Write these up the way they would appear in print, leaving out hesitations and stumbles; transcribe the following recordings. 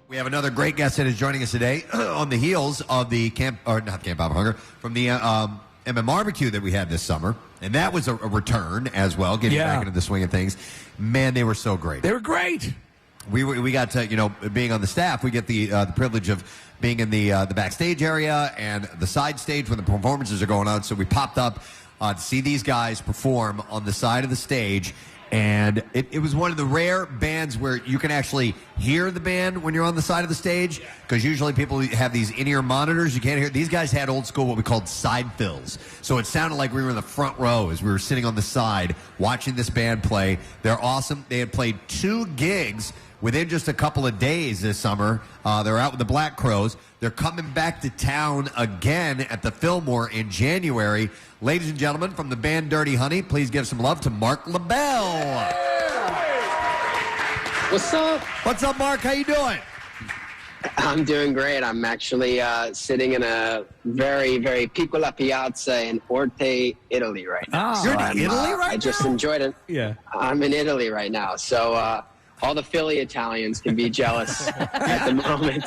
We have another great guest that is joining us today on the heels of the not Camp Out of Hunger, from the MMRBQ that we had this summer. And that was a return as well, getting back into the swing of things. Man, they were so great. They were great. We got to, being on the staff, we get the privilege of being in the backstage area and the side stage when the performances are going on. So we popped up to see these guys perform on the side of the stage. And it was one of the rare bands where you can actually hear the band when you're on the side of the stage, because usually people have these in-ear monitors. You can't hear. These guys had old school what we called side fills. So it sounded like we were in the front row as we were sitting on the side watching this band play. They're awesome. They had played 2 gigs within just a couple of days this summer. They're out with the Black Crowes. They're coming back to town again at the Fillmore in January. Ladies and gentlemen, from the band Dirty Honey, please give some love to Marc LaBelle. What's up? What's up, Marc? How you doing? I'm doing great. I'm actually sitting in a very, very piccola piazza in Orte, Italy right now. Oh, you're in Italy right now? I just enjoyed it. Yeah. I'm in Italy right now. So all the Philly Italians can be jealous at the moment.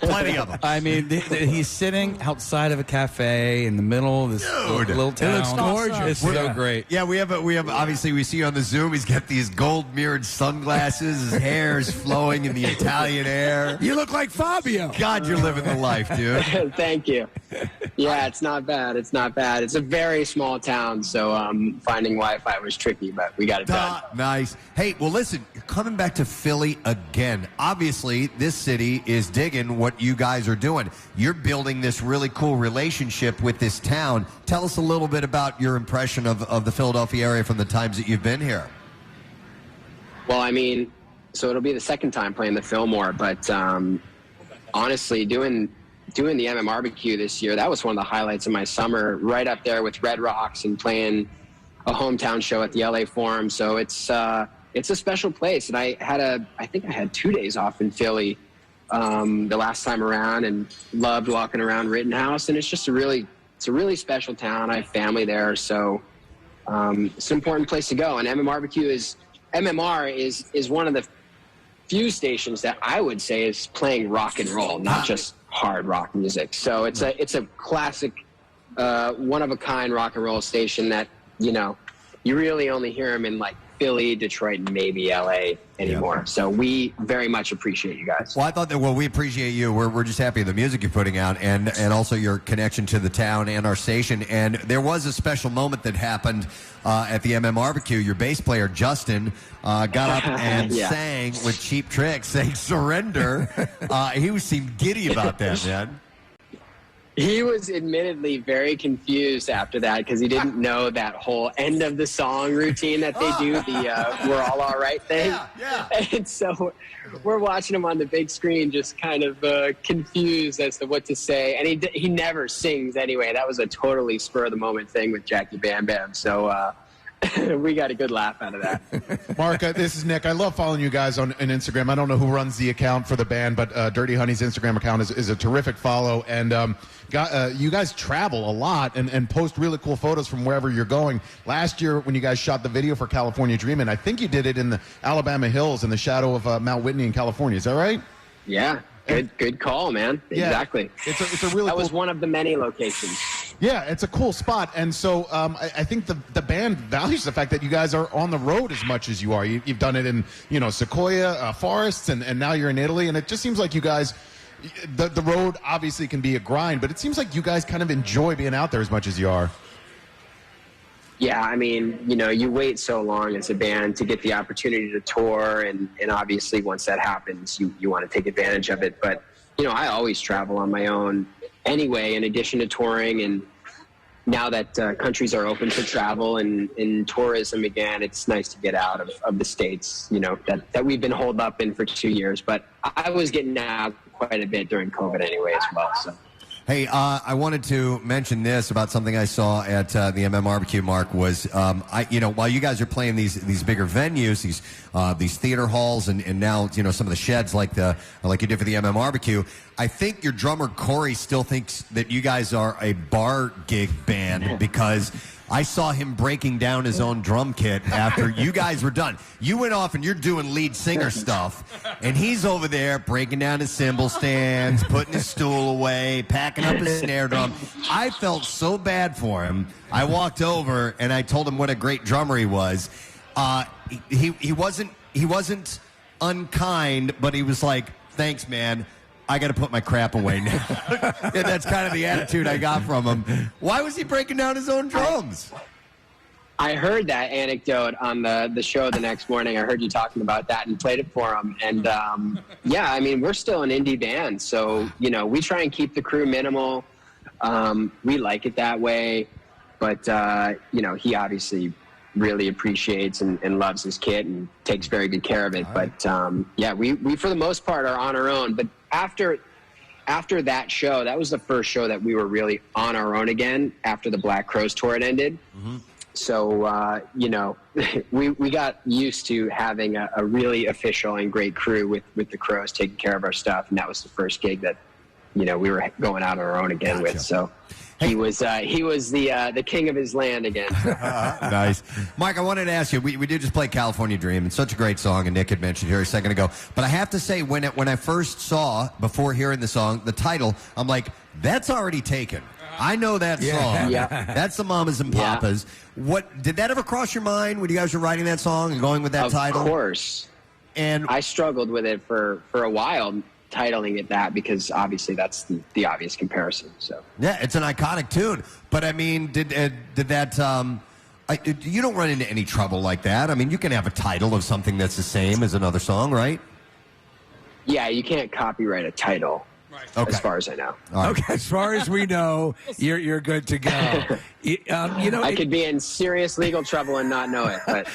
Plenty of them. I mean, he's sitting outside of a cafe in the middle of this little town. It looks gorgeous. It's so great. Yeah, we have obviously we see you on the Zoom. He's got these gold mirrored sunglasses. His hair is flowing in the Italian air. You look like Fabio. God, you're living the life, dude. Thank you. Yeah, it's not bad. It's not bad. It's a very small town, so finding Wi-Fi was tricky, but we got it done. Nice. Hey, well, listen, you're coming back to Philly again. Obviously, this city is digging what you guys are doing. You're building this really cool relationship with this town. Tell us a little bit about your impression of the Philadelphia area from the times that you've been here. Well, I mean, so it'll be the second time playing the Fillmore, but honestly, doing the MMRBQ this year, that was one of the highlights of my summer, right up there with Red Rocks and playing a hometown show at the LA Forum. So it's a special place. And I think I had 2 days off in Philly the last time around, and loved walking around Rittenhouse. And it's just a really special town. I have family there. So it's an important place to go. And MMR is one of the few stations that I would say is playing rock and roll, not just hard rock music. So it's a classic, one of a kind rock and roll station that, you really only hear them in like Philly, Detroit, and maybe LA anymore. Yeah. So we very much appreciate you guys. Well, I thought that, we appreciate you. We're just happy with the music you're putting out, and also your connection to the town and our station. And there was a special moment that happened at the MMRBQ. Your bass player, Justin, got up and sang with Cheap Trick, saying surrender. He seemed giddy about that, man. He was admittedly very confused after that because he didn't know that whole end of the song routine that they do, the We're All Right thing. Yeah. And so we're watching him on the big screen just kind of confused as to what to say. And he never sings anyway. That was a totally spur-of-the-moment thing with Jackie Bam Bam. So we got a good laugh out of that. Marc, this is Nick. I love following you guys on Instagram. I don't know who runs the account for the band, but Dirty Honey's Instagram account is a terrific follow. And you guys travel a lot and post really cool photos from wherever you're going. Last year, when you guys shot the video for California Dreamin', I think you did it in the Alabama hills in the shadow of Mount Whitney in California. Is that right? Yeah. Good call, man. Yeah, exactly. It's a really that cool... was one of the many locations. Yeah, it's a cool spot. And so I think the band values the fact that you guys are on the road as much as you are. You've done it in, Sequoia forests, and now you're in Italy. And it just seems like you guys, the road obviously can be a grind, but it seems like you guys kind of enjoy being out there as much as you are. Yeah, I mean, you wait so long as a band to get the opportunity to tour, and obviously once that happens, you want to take advantage of it. But, I always travel on my own anyway, in addition to touring. And now that countries are open for travel and tourism again, it's nice to get out of the States, that we've been holed up in for 2 years. But I was getting out quite a bit during COVID anyway as well, so. Hey, I wanted to mention this about something I saw at the MMRBQ, Marc, was, while you guys are playing these bigger venues, these theater halls, and now, some of the sheds like you did for the MMRBQ, I think your drummer, Corey, still thinks that you guys are a bar gig band because I saw him breaking down his own drum kit after you guys were done. You went off and you're doing lead singer stuff, and he's over there breaking down his cymbal stands, putting his stool away, packing up his snare drum. I felt so bad for him. I walked over and I told him what a great drummer he was. He wasn't unkind, but he was like, "Thanks, man. I got to put my crap away now." Yeah, that's kind of the attitude I got from him. Why was he breaking down his own drums? I heard that anecdote on the show the next morning. I heard you talking about that and played it for him. And yeah, I mean, we're still an indie band, so we try and keep the crew minimal. We like it that way, but he obviously really appreciates and loves his kit and takes very good care of it. But yeah, we for the most part are on our own. But after that show, that was the first show that we were really on our own again after the Black Crowes tour had ended. Mm-hmm. So, we got used to having a really official and great crew with the Crowes taking care of our stuff. And that was the first gig that, we were going out on our own again with. So he was the king of his land again. Nice. Mark, I wanted to ask you, we did just play California Dream. It's such a great song, and Nick had mentioned here a second ago. But I have to say, when I first saw, before hearing the song, the title, I'm like, that's already taken. I know that song. Yeah. That's the Mamas and Papas. What did that ever cross your mind when you guys were writing that song and going with that title? Of course. And I struggled with it for a while, titling it that, because obviously that's the obvious comparison. So yeah, it's an iconic tune. But I mean, did that? You don't run into any trouble like that. I mean, you can have a title of something that's the same as another song, right? Yeah, you can't copyright a title. Right. Okay. As far as I know. Right. Okay, as far as we know, you're good to go. I could be in serious legal trouble and not know it, but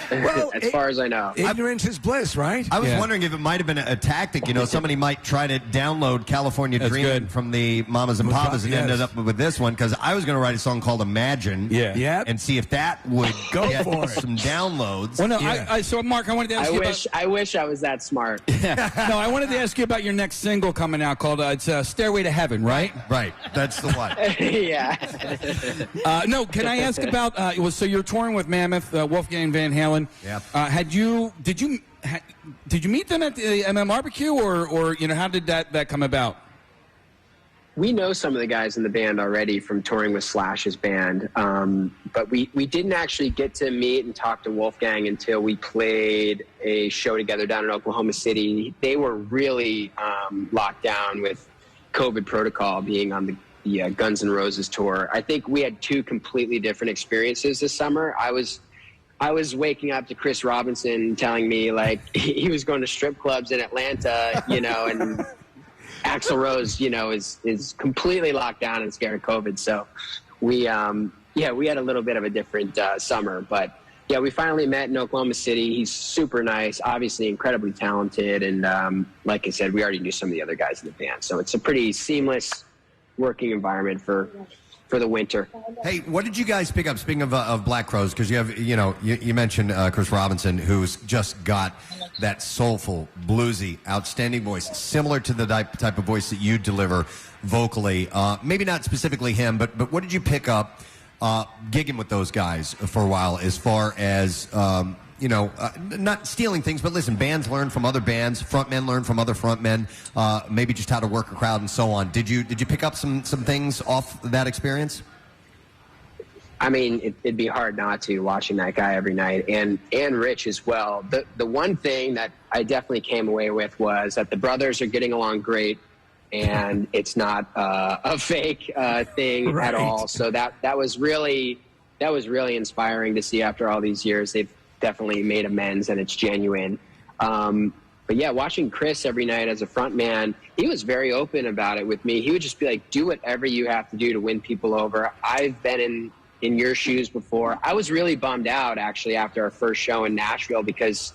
as far as I know. Ignorance is bliss, right? I was wondering if it might have been a tactic. Somebody might try to download California Dream from the Mamas and Papas and ended up with this one, because I was going to write a song called Imagine and see if that would get some downloads. Well, no, so Mark, I wanted to ask you I wish I was that smart. No, I wanted to ask you about your next single coming out called it's Stairway to Heaven, right? Right. That's the one. Yeah. No, can I ask about? So you're touring with Mammoth, Wolfgang Van Halen. Yeah. Did you meet them at the barbecue, or how did that come about? We know some of the guys in the band already from touring with Slash's band, but we didn't actually get to meet and talk to Wolfgang until we played a show together down in Oklahoma City. They were really locked down with COVID protocol, being on the Guns N' Roses tour. I think we had two completely different experiences this summer. I was waking up to Chris Robinson telling me like he was going to strip clubs in Atlanta, and Axl Rose, is completely locked down and scared of COVID. So we had a little bit of a different summer, but yeah, we finally met in Oklahoma City. He's super nice, obviously incredibly talented. And like I said, we already knew some of the other guys in the band. So it's a pretty seamless working environment for the winter. Hey, what did you guys pick up? Speaking of Black Crowes, because you have, you mentioned Chris Robinson, who's just got that soulful, bluesy, outstanding voice, similar to the type of voice that you deliver vocally. Maybe not specifically him, but what did you pick up gigging with those guys for a while, as far as not stealing things, but listen, bands learn from other bands, frontmen learn from other frontmen, maybe just how to work a crowd and so on. Did you pick up some things off that experience? I mean, it'd be hard not to, watching that guy every night, and Rich as well. The one thing that I definitely came away with was that the brothers are getting along great, and it's not a fake thing at all. So that was really inspiring to see after all these years. They've definitely made amends, and it's genuine. But yeah, watching Chris every night as a front man, he was very open about it with me. He would just be like, do whatever you have to do to win people over. I've been in your shoes before. I was really bummed out, actually, after our first show in Nashville, because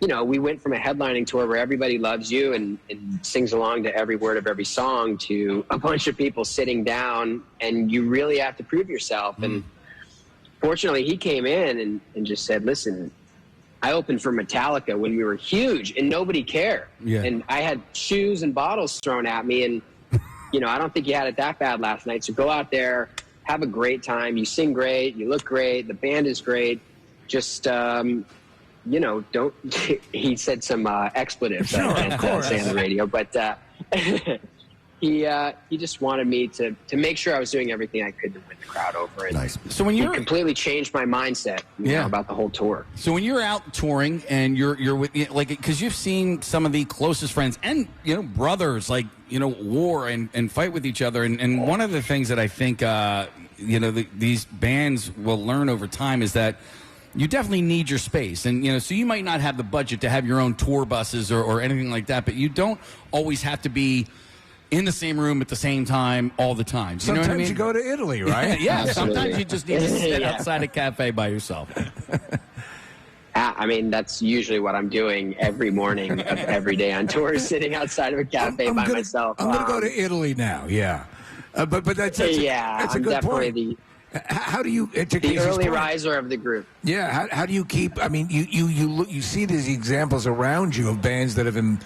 we went from a headlining tour where everybody loves you and sings along to every word of every song, to a bunch of people sitting down, and you really have to prove yourself. And fortunately, he came in and just said, listen, I opened for Metallica when we were huge and nobody cared. Yeah. And I had shoes and bottles thrown at me, and, I don't think you had it that bad last night. So go out there, have a great time. You sing great. You look great. The band is great. Just, don't, he said some expletives that I can't say on the radio, but he just wanted me to make sure I was doing everything I could to win the crowd over. And Nice. So when he you're completely changed my mindset about the whole tour. So when you're out touring and you're with, because you've seen some of the closest friends and brothers war and fight with each other, and one of the things that I think these bands will learn over time is that you definitely need your space, and so you might not have the budget to have your own tour buses or anything like that, but you don't always have to be in the same room at the same time all the time. You know what I mean? You go to Italy, right? Yeah, sometimes you just need to sit outside a cafe by yourself. I mean, that's usually what I'm doing every morning of every day on tour, sitting outside of a cafe by myself. I'm going to go to Italy now, yeah. But that's a I'm good definitely point. How do you, the early riser of the group. Yeah, how do you keep, I mean, you see these examples around you of bands that have been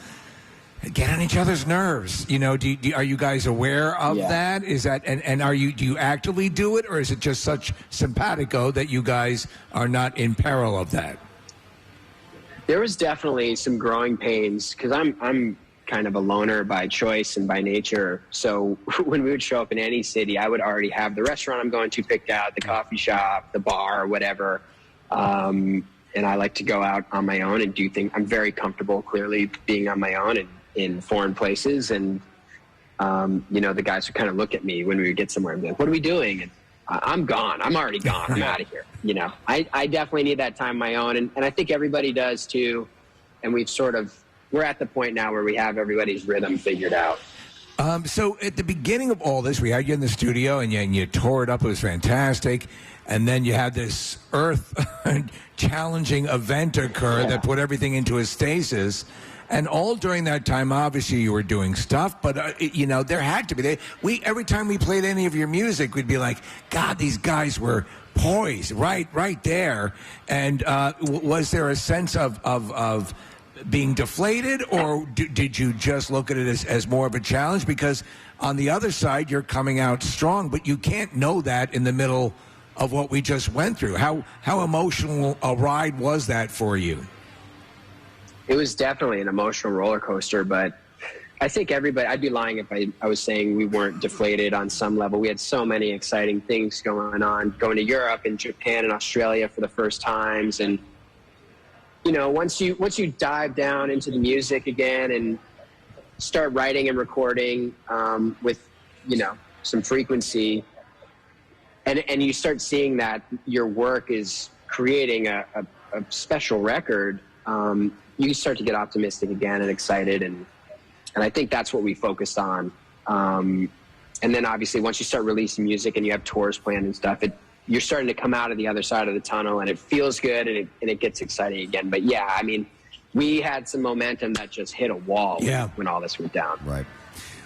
get on each other's nerves. Are you guys aware of that? Is that and do you actively do it, or is it just such simpatico that you guys are not in peril of that? There was definitely some growing pains because I'm kind of a loner by choice and by nature. So when we would show up in any city, I would already have the restaurant I'm going to picked out, the coffee shop, the bar, whatever. And I like to go out on my own and do things. I'm very comfortable, clearly, being on my own and in foreign places, and the guys would kind of look at me when we would get somewhere and be like, what are we doing? And I'm gone. I'm already gone. I'm out of here. I definitely need that time on my own, and I think everybody does too. And we're at the point now where we have everybody's rhythm figured out. So at the beginning of all this, we had you in the studio and you tore it up. It was fantastic. And then you had this earth-challenging event occur that put everything into a stasis. And all during that time, obviously, you were doing stuff, but, there had to be. Every time we played any of your music, we'd be like, God, these guys were poised right there. And was there a sense of being deflated, or did you just look at it as more of a challenge? Because on the other side, you're coming out strong, but you can't know that in the middle of what we just went through. How emotional a ride was that for you? It was definitely an emotional roller coaster, but I think I'd be lying if I was saying we weren't deflated on some level. We had so many exciting things going on, going to Europe and Japan and Australia for the first times. And, once you dive down into the music again and start writing and recording with, some frequency, and you start seeing that your work is creating a special record, you start to get optimistic again and excited, and I think that's what we focused on. And then obviously once you start releasing music and you have tours planned and stuff, you're starting to come out of the other side of the tunnel, and it feels good, and it gets exciting again. But yeah, I mean, we had some momentum that just hit a wall when all this went down. Right.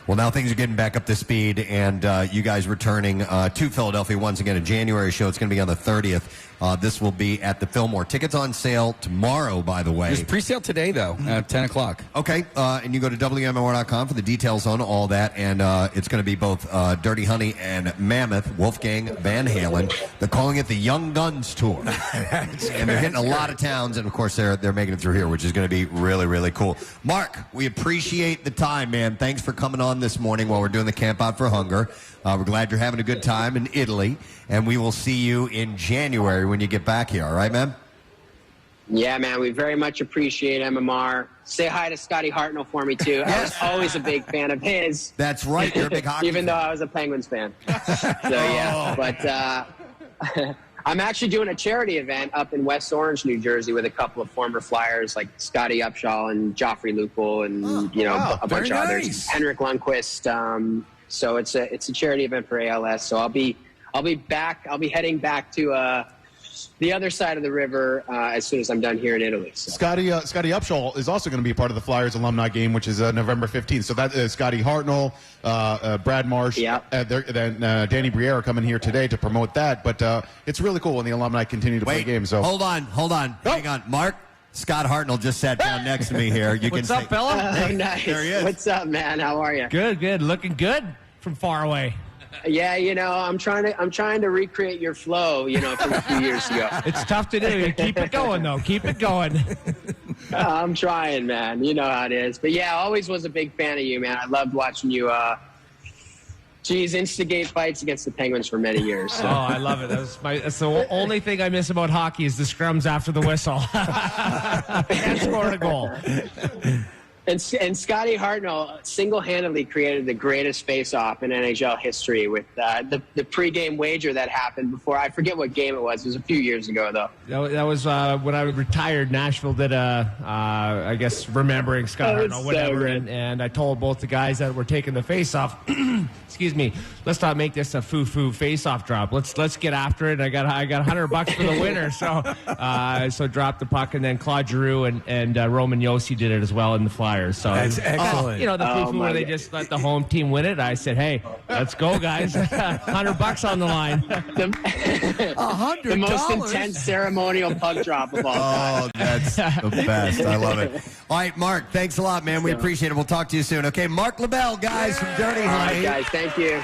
Well, now things are getting back up to speed, and you guys returning to Philadelphia once again. A January show. It's going to be on the 30th. This will be at the Fillmore. Tickets on sale tomorrow, by the way. There's pre-sale today, though, at 10 o'clock. Okay, and you go to WMMR.com for the details on all that, and it's going to be both Dirty Honey and Mammoth, Wolfgang Van Halen. They're calling it the Young Guns Tour. And they're hitting a lot of towns, and, of course, they're making it through here, which is going to be really, really cool. Mark, we appreciate the time, man. Thanks for coming on this morning while we're doing the Camp Out for Hunger. We're glad you're having a good time in Italy, and we will see you in January when you get back here. All right, man? Yeah, man, we very much appreciate MMR. Say hi to Scotty Hartnell for me, too. I was always a big fan of his. That's right. You're a big hockey Even fan. though I was a Penguins fan. So, yeah. But I'm actually doing a charity event up in West Orange, New Jersey, with a couple of former Flyers like Scotty Upshaw and Joffrey Lupul and, a bunch of others. Henrik Lundqvist. So it's a charity event for ALS. So I'll be back. I'll be heading back to the other side of the river as soon as I'm done here in Italy. So. Scotty Upshaw is also going to be part of the Flyers alumni game, which is November 15th. So that is Scotty Hartnell, Brad Marsh, then Danny Briere are coming here today to promote that. But it's really cool when the alumni continue to play games. So hold on, hang on, Mark. Scott Hartnell just sat down next to me here. What's up, fella? Oh, nice. There he is. What's up, man? How are you? Good. Looking good from far away. Yeah, I'm trying to recreate your flow, from a few years ago. It's tough to do. Keep it going, though. Keep it going. I'm trying, man. You know how it is. But yeah, I always was a big fan of you, man. I loved watching you. Instigate fights against the Penguins for many years. So. Oh, I love it. That's the only thing I miss about hockey is the scrums after the whistle. And scoring a goal. And Scotty Hartnell single-handedly created the greatest face-off in NHL history with the pregame wager that happened before. I forget what game it was. It was a few years ago, though. That was when I retired. Nashville did I guess, remembering Scott Hartnell, whatever. So and I told both the guys that were taking the face-off, excuse me, let's not make this a foo-foo face-off drop. Let's get after it. I got $100 for the winner. So dropped the puck, and then Claude Giroux and Roman Josi did it as well in the Flyers. So That's excellent. The foo-foo where they just let the home team win it. I said, hey, let's go, guys. $100 on the line. $100. The most intense ceremonial puck drop of all time. Oh, that's the best. I love it. All right, Mark, thanks a lot, man. We appreciate it. We'll talk to you soon. Okay, Marc LaBelle, guys, from Dirty All Honey. right, guys. Thank you.